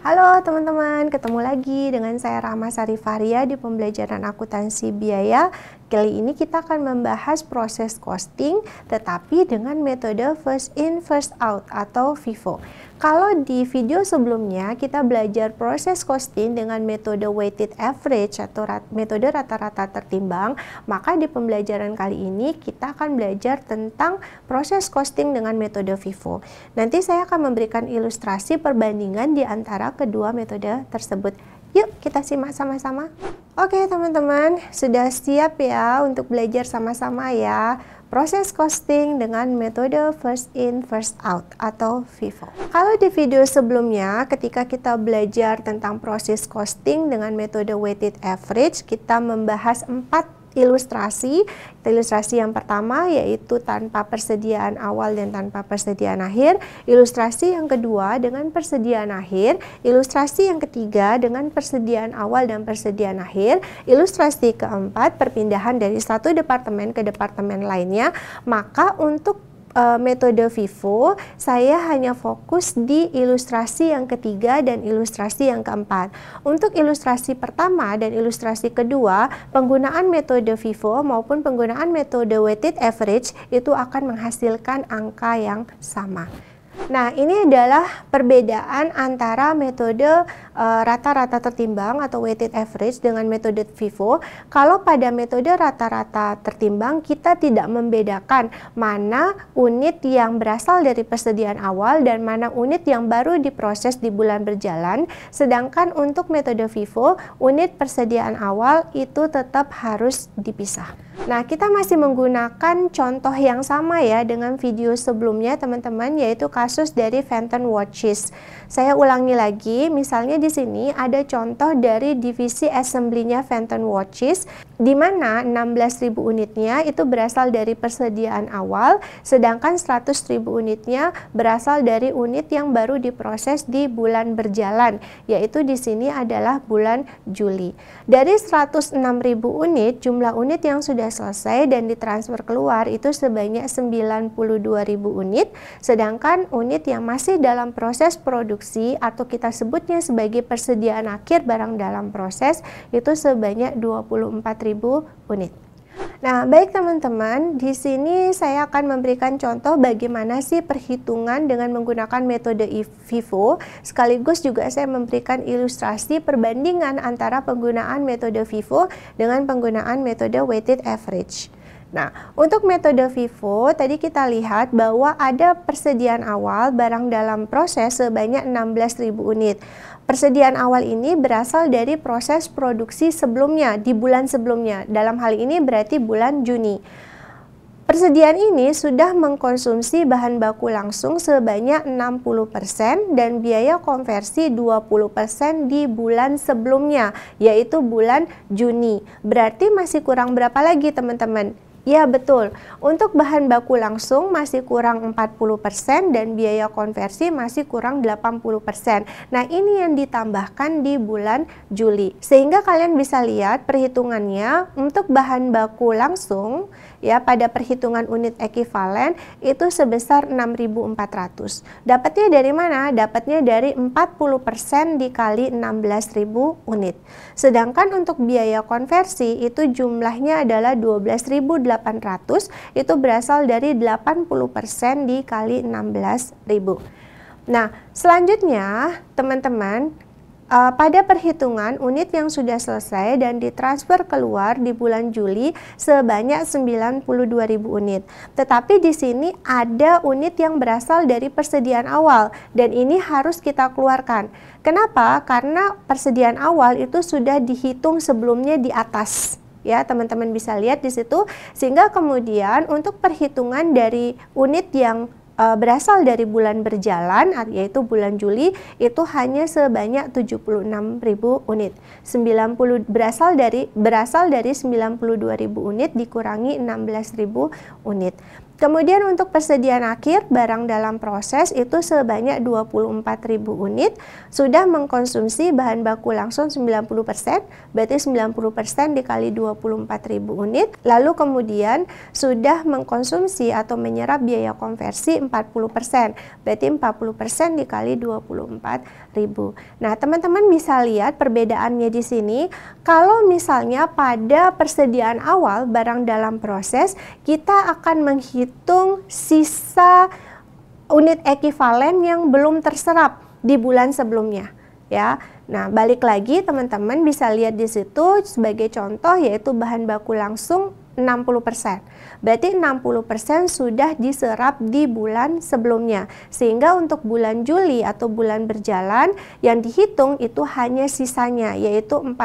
Halo teman-teman, ketemu lagi dengan saya Rahma Sari Faria di pembelajaran akuntansi biaya. Kali ini kita akan membahas proses costing tetapi dengan metode first in first out atau FIFO. Kalau di video sebelumnya kita belajar proses costing dengan metode weighted average atau metode rata-rata tertimbang, maka di pembelajaran kali ini kita akan belajar tentang proses costing dengan metode FIFO. Nanti saya akan memberikan ilustrasi perbandingan di antara kedua metode tersebut. Yuk kita simak sama-sama. Oke teman-teman, sudah siap ya untuk belajar sama-sama ya proses costing dengan metode first in first out atau FIFO. Kalau di video sebelumnya ketika kita belajar tentang proses costing dengan metode weighted average, kita membahas 4 ilustrasi. Ilustrasi yang pertama yaitu tanpa persediaan awal dan tanpa persediaan akhir. Ilustrasi yang kedua dengan persediaan akhir. Ilustrasi yang ketiga dengan persediaan awal dan persediaan akhir. Ilustrasi keempat perpindahan dari satu departemen ke departemen lainnya. Maka untuk metode FIFO, saya hanya fokus di ilustrasi yang ketiga dan ilustrasi yang keempat. Untuk ilustrasi pertama dan ilustrasi kedua, penggunaan metode FIFO maupun penggunaan metode weighted average itu akan menghasilkan angka yang sama. Nah, ini adalah perbedaan antara metode rata-rata tertimbang atau weighted average dengan metode FIFO. Kalau pada metode rata-rata tertimbang, kita tidak membedakan mana unit yang berasal dari persediaan awal dan mana unit yang baru diproses di bulan berjalan. Sedangkan untuk metode FIFO, unit persediaan awal itu tetap harus dipisah. Nah, kita masih menggunakan contoh yang sama ya dengan video sebelumnya teman-teman, yaitu kasus dari Fenton Watches. Saya ulangi lagi, misalnya di sini ada contoh dari divisi assembly-nya Fenton Watches, di mana 16.000 unitnya itu berasal dari persediaan awal, sedangkan 100.000 unitnya berasal dari unit yang baru diproses di bulan berjalan, yaitu di sini adalah bulan Juli. Dari 106.000 unit, jumlah unit yang sudah selesai dan ditransfer keluar itu sebanyak 92.000 unit, sedangkan unit yang masih dalam proses produksi atau kita sebutnya sebagai persediaan akhir barang dalam proses itu sebanyak 24.000 unit. Nah, baik teman-teman, di sini saya akan memberikan contoh bagaimana sih perhitungan dengan menggunakan metode FIFO, sekaligus juga saya memberikan ilustrasi perbandingan antara penggunaan metode FIFO dengan penggunaan metode weighted average. Nah, untuk metode FIFO, tadi kita lihat bahwa ada persediaan awal barang dalam proses sebanyak 16.000 unit. Persediaan awal ini berasal dari proses produksi sebelumnya, di bulan sebelumnya. Dalam hal ini berarti bulan Juni. Persediaan ini sudah mengkonsumsi bahan baku langsung sebanyak 60% dan biaya konversi 20% di bulan sebelumnya, yaitu bulan Juni. Berarti masih kurang berapa lagi teman-teman? Ya betul, untuk bahan baku langsung masih kurang 40% dan biaya konversi masih kurang 80%. Nah ini yang ditambahkan di bulan Juli. Sehingga kalian bisa lihat perhitungannya untuk bahan baku langsung ya pada perhitungan unit ekivalen itu sebesar 6.400. Dapatnya dari mana? Dapatnya dari 40% dikali 16.000 unit. Sedangkan untuk biaya konversi itu jumlahnya adalah 12.800, itu berasal dari 80% dikali 16.000. Nah, selanjutnya teman-teman, pada perhitungan unit yang sudah selesai dan ditransfer keluar di bulan Juli sebanyak 92.000 unit. Tetapi di sini ada unit yang berasal dari persediaan awal dan ini harus kita keluarkan. Kenapa? Karena persediaan awal itu sudah dihitung sebelumnya di atas. Ya, teman-teman bisa lihat di situ, sehingga kemudian untuk perhitungan dari unit yang berasal dari bulan berjalan, yaitu bulan Juli, itu hanya sebanyak 76.000 unit. 90 berasal dari 92.000 unit dikurangi 16.000 unit. Kemudian untuk persediaan akhir barang dalam proses itu sebanyak 24.000 unit sudah mengkonsumsi bahan baku langsung 90%, berarti 90% dikali 24.000 unit. Lalu kemudian sudah mengkonsumsi atau menyerap biaya konversi 40%, berarti 40% dikali 24.000. Nah, teman-teman bisa lihat perbedaannya di sini. Kalau misalnya pada persediaan awal barang dalam proses, kita akan menghitung sisa unit ekivalen yang belum terserap di bulan sebelumnya, ya. Nah, balik lagi teman-teman bisa lihat di situ sebagai contoh yaitu bahan baku langsung 60%. Berarti 60% sudah diserap di bulan sebelumnya. Sehingga untuk bulan Juli atau bulan berjalan yang dihitung itu hanya sisanya yaitu 40%.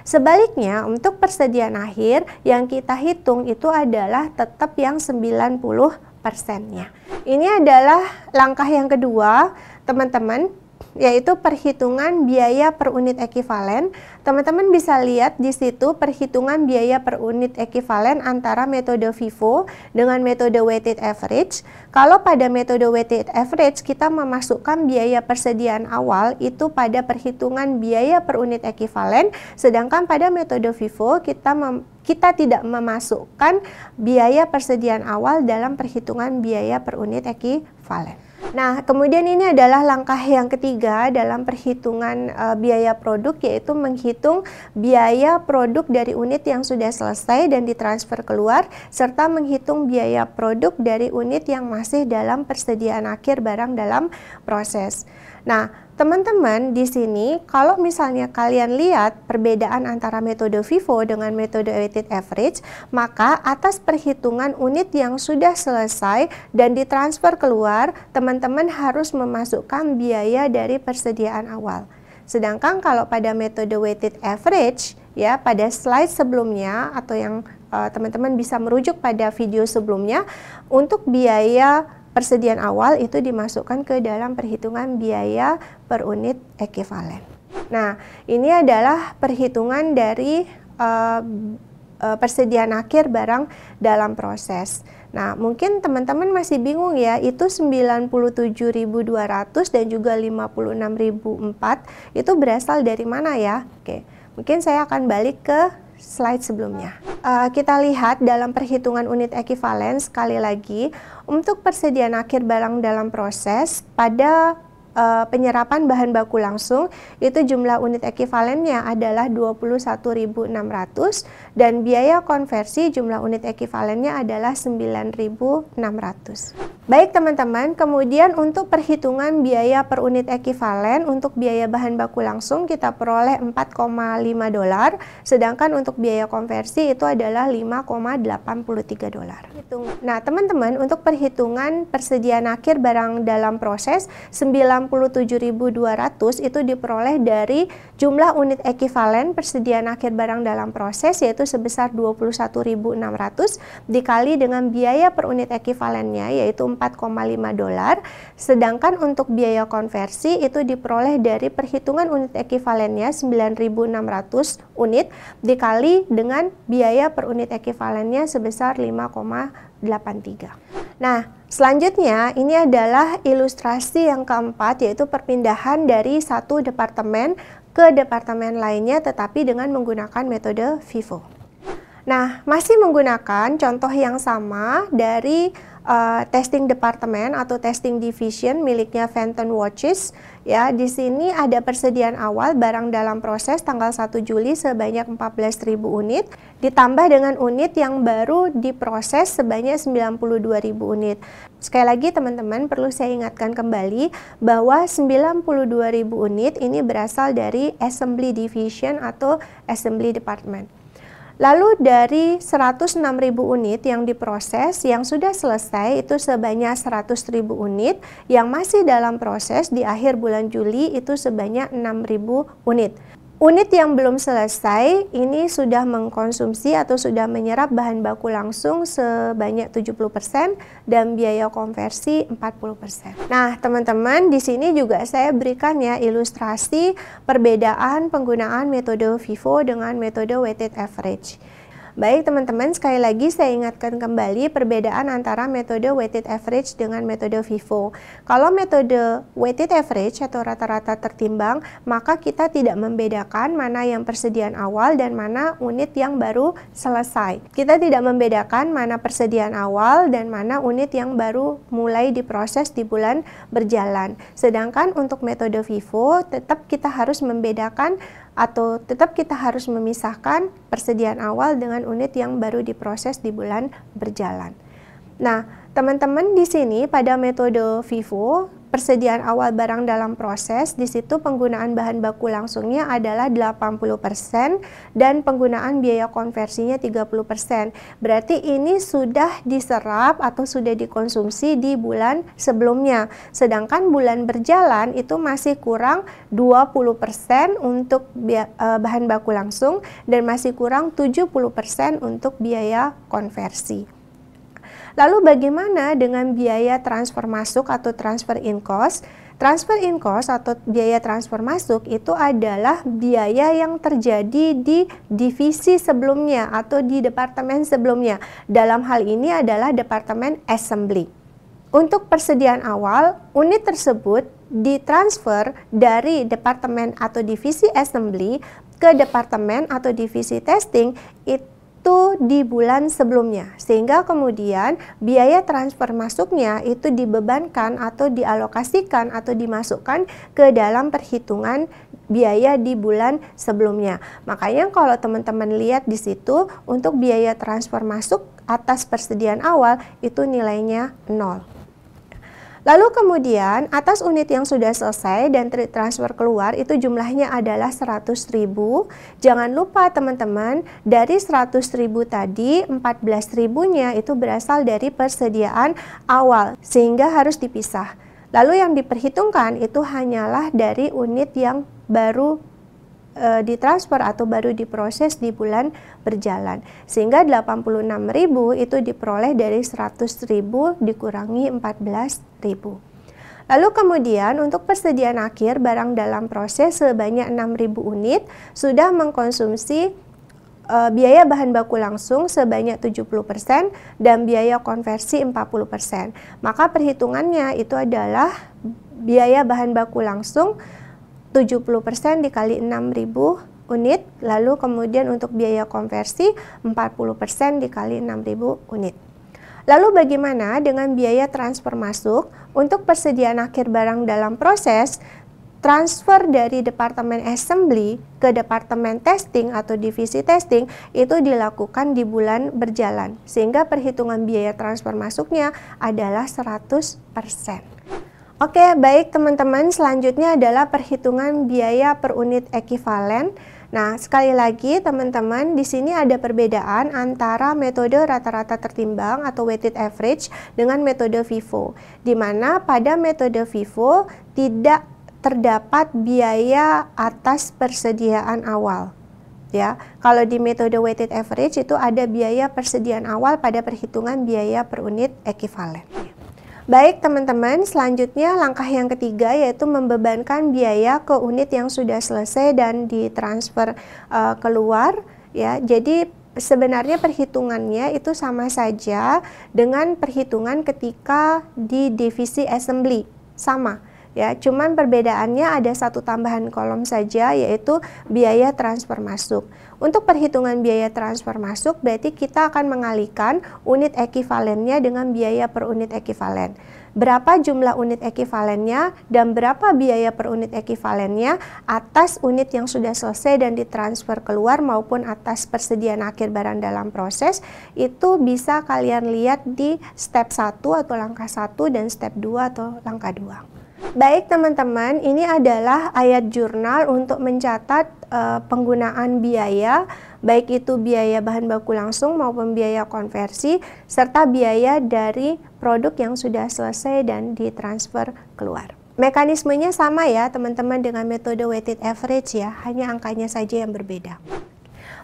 Sebaliknya untuk persediaan akhir yang kita hitung itu adalah tetap yang 90%-nya. Ini adalah langkah yang kedua, teman-teman, yaitu perhitungan biaya per unit ekivalen. Teman-teman bisa lihat di situ perhitungan biaya per unit ekivalen antara metode FIFO dengan metode weighted average. Kalau pada metode weighted average kita memasukkan biaya persediaan awal itu pada perhitungan biaya per unit ekivalen, sedangkan pada metode FIFO kita tidak memasukkan biaya persediaan awal dalam perhitungan biaya per unit ekivalen. Nah, kemudian ini adalah langkah yang ketiga dalam perhitungan biaya produk, yaitu menghitung biaya produk dari unit yang sudah selesai dan ditransfer keluar, serta menghitung biaya produk dari unit yang masih dalam persediaan akhir barang dalam proses. Nah, teman-teman di sini kalau misalnya kalian lihat perbedaan antara metode FIFO dengan metode weighted average, maka atas perhitungan unit yang sudah selesai dan ditransfer keluar, teman-teman harus memasukkan biaya dari persediaan awal. Sedangkan kalau pada metode weighted average, ya pada slide sebelumnya atau yang teman-teman bisa merujuk pada video sebelumnya, untuk biaya persediaan awal itu dimasukkan ke dalam perhitungan biaya per unit ekivalen. Nah, ini adalah perhitungan dari persediaan akhir barang dalam proses. Nah, mungkin teman-teman masih bingung ya, itu 97.200 dan juga 56.004 itu berasal dari mana ya? Oke, mungkin saya akan balik ke slide sebelumnya. Kita lihat dalam perhitungan unit ekivalen sekali lagi, untuk persediaan akhir barang dalam proses pada penyerapan bahan baku langsung itu jumlah unit ekivalennya adalah 21.600 dan biaya konversi jumlah unit ekivalennya adalah 9.600. Baik teman-teman, kemudian untuk perhitungan biaya per unit ekivalen untuk biaya bahan baku langsung kita peroleh $4,5, sedangkan untuk biaya konversi itu adalah $5,83. Nah teman-teman, untuk perhitungan persediaan akhir barang dalam proses 97.200 itu diperoleh dari jumlah unit ekivalen persediaan akhir barang dalam proses yaitu sebesar 21.600 dikali dengan biaya per unit ekivalennya yaitu $4,5, sedangkan untuk biaya konversi itu diperoleh dari perhitungan unit ekivalennya 9.600 unit dikali dengan biaya per unit ekivalennya sebesar 5,83. Nah, selanjutnya ini adalah ilustrasi yang keempat, yaitu perpindahan dari satu departemen ke departemen lainnya tetapi dengan menggunakan metode FIFO. Nah, masih menggunakan contoh yang sama dari testing departemen atau testing division miliknya Fenton Watches. Ya, di sini ada persediaan awal barang dalam proses tanggal 1 Juli sebanyak 14.000 unit ditambah dengan unit yang baru diproses sebanyak 92.000 unit. Sekali lagi teman-teman perlu saya ingatkan kembali bahwa 92.000 unit ini berasal dari assembly division atau assembly department. Lalu dari 106.000 unit yang diproses, yang sudah selesai itu sebanyak 100.000 unit, yang masih dalam proses di akhir bulan Juli itu sebanyak 6.000 unit. Unit yang belum selesai ini sudah mengkonsumsi atau sudah menyerap bahan baku langsung sebanyak 70% dan biaya konversi 40%. Nah, teman-teman, di sini juga saya berikan ya ilustrasi perbedaan penggunaan metode FIFO dengan metode weighted average. Baik teman-teman, sekali lagi saya ingatkan kembali perbedaan antara metode weighted average dengan metode FIFO. Kalau metode weighted average atau rata-rata tertimbang, maka kita tidak membedakan mana yang persediaan awal dan mana unit yang baru selesai. Kita tidak membedakan mana persediaan awal dan mana unit yang baru mulai diproses di bulan berjalan. Sedangkan untuk metode FIFO, tetap kita harus membedakan atau tetap kita harus memisahkan persediaan awal dengan unit yang baru diproses di bulan berjalan. Nah, teman-teman di sini pada metode FIFO, persediaan awal barang dalam proses, di situ penggunaan bahan baku langsungnya adalah 80% dan penggunaan biaya konversinya 30%. Berarti ini sudah diserap atau sudah dikonsumsi di bulan sebelumnya. Sedangkan bulan berjalan itu masih kurang 20% untuk bahan baku langsung dan masih kurang 70% untuk biaya konversi. Lalu bagaimana dengan biaya transfer masuk atau transfer in cost? Transfer in cost atau biaya transfer masuk itu adalah biaya yang terjadi di divisi sebelumnya atau di departemen sebelumnya. Dalam hal ini adalah departemen assembly. Untuk persediaan awal, unit tersebut ditransfer dari departemen atau divisi assembly ke departemen atau divisi testing itu di bulan sebelumnya, sehingga kemudian biaya transfer masuknya itu dibebankan atau dialokasikan atau dimasukkan ke dalam perhitungan biaya di bulan sebelumnya. Makanya kalau teman-teman lihat di situ untuk biaya transfer masuk atas persediaan awal itu nilainya 0. Lalu kemudian atas unit yang sudah selesai dan transfer keluar itu jumlahnya adalah 100.000. Jangan lupa teman-teman, dari 100.000 tadi 14.000-nya itu berasal dari persediaan awal sehingga harus dipisah. Lalu yang diperhitungkan itu hanyalah dari unit yang baru ditransfer atau baru diproses di bulan berjalan, sehingga 86.000 itu diperoleh dari 100.000 dikurangi 14.000. Lalu kemudian untuk persediaan akhir barang dalam proses sebanyak 6.000 unit sudah mengkonsumsi biaya bahan baku langsung sebanyak 70% dan biaya konversi 40%. Maka perhitungannya itu adalah biaya bahan baku langsung 70% dikali 6.000 unit, lalu kemudian untuk biaya konversi 40% dikali 6.000 unit. Lalu bagaimana dengan biaya transfer masuk? Untuk persediaan akhir barang dalam proses, transfer dari departemen assembly ke departemen testing atau divisi testing itu dilakukan di bulan berjalan, sehingga perhitungan biaya transfer masuknya adalah 100%. Oke, baik teman-teman, selanjutnya adalah perhitungan biaya per unit ekivalen. Nah, sekali lagi teman-teman, di sini ada perbedaan antara metode rata-rata tertimbang atau weighted average dengan metode FIFO, di mana pada metode FIFO tidak terdapat biaya atas persediaan awal. Ya, kalau di metode weighted average itu ada biaya persediaan awal pada perhitungan biaya per unit ekivalen. Baik teman-teman, selanjutnya langkah yang ketiga yaitu membebankan biaya ke unit yang sudah selesai dan ditransfer keluar. Ya, jadi sebenarnya perhitungannya itu sama saja dengan perhitungan ketika di divisi assembly, sama. Ya, cuman perbedaannya ada satu tambahan kolom saja yaitu biaya transfer masuk. Untuk perhitungan biaya transfer masuk berarti kita akan mengalihkan unit ekivalennya dengan biaya per unit ekivalen. Berapa jumlah unit ekivalennya dan berapa biaya per unit ekivalennya atas unit yang sudah selesai dan ditransfer keluar maupun atas persediaan akhir barang dalam proses, itu bisa kalian lihat di step 1 atau langkah 1 dan step 2 atau langkah 2. Baik teman-teman, ini adalah ayat jurnal untuk mencatat penggunaan biaya, baik itu biaya bahan baku langsung maupun biaya konversi, serta biaya dari produk yang sudah selesai dan ditransfer keluar. Mekanismenya sama ya teman-teman dengan metode weighted average ya, hanya angkanya saja yang berbeda.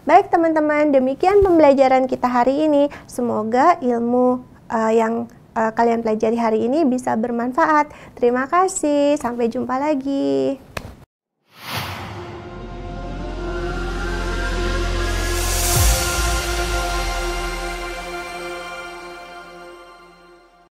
Baik teman-teman, demikian pembelajaran kita hari ini. Semoga ilmu yang kalian pelajari hari ini bisa bermanfaat. Terima kasih, sampai jumpa lagi.